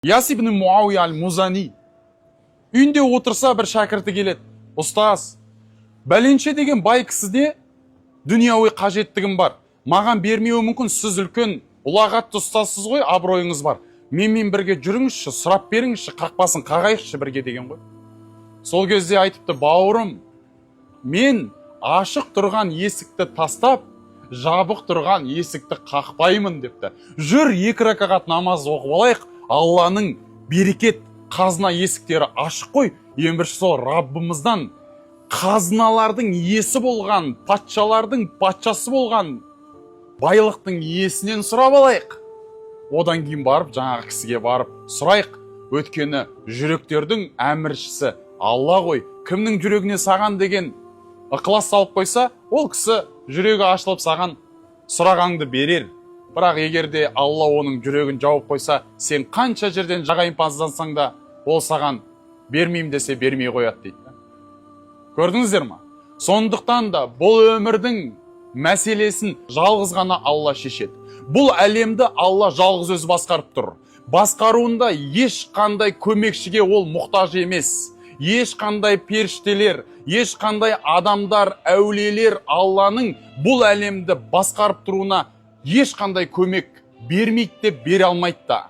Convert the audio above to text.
Яс ибн Муауия аль-Музани үйінде отырса бір шәкірті келеді. Ұстаз, бәленше деген бай кісіде дүнияуи қажеттігім бар. Маған бермеуі мүмкін, сіз үлкен ұлағатты ұстазсыз ғой, абыройыңыз бар. Менімен бірге жүріңізші, сұрап беріңізші, қақпасын қағайықшы бірге деген ғой. Сол кезде айтыпты, бауырым, мен ашық тұрған есікті тастап, жабық тұрған есікті қақпаймын депті. Жүр, 2 ракағат намаз оқып алайық, Алланың берекет қазына есіктері ашық қой. Ең бірінші сол Раббымыздан қазыналардың иесі болған, патшалардың патшасы болған байлықтың иесінен сұрап алайық. Одан кейін барып, жаңағы кісіге барып сұрайық. Өткені жүректердің әміршісі Алла ғой. Кімнің жүрегіне саған деген ықылас салып қойса, ол кісі жүрегі ашылып саған сұрағаңды берер. Бірақ егерде Алла оның жүрегін жауып қойса, сен қанша жерден жағайымпаздансаң да, ол саған бермеймін десе бермей қояды дейді. Көрдіңіздер ма? Сондықтан да бұл өмірдің мәселесін жалғыз ғана Алла шешеді. Бұл әлемді Алла жалғыз өзі басқарып тұр. Басқаруында ешқандай көмекшіге ол мұқтаж емес. Ешқандай періштелер, ешқандай адамдар, әулиелер Алланың бұл әлемді басқарып тұруына ешқандай көмек бермейді де бере алмайды да.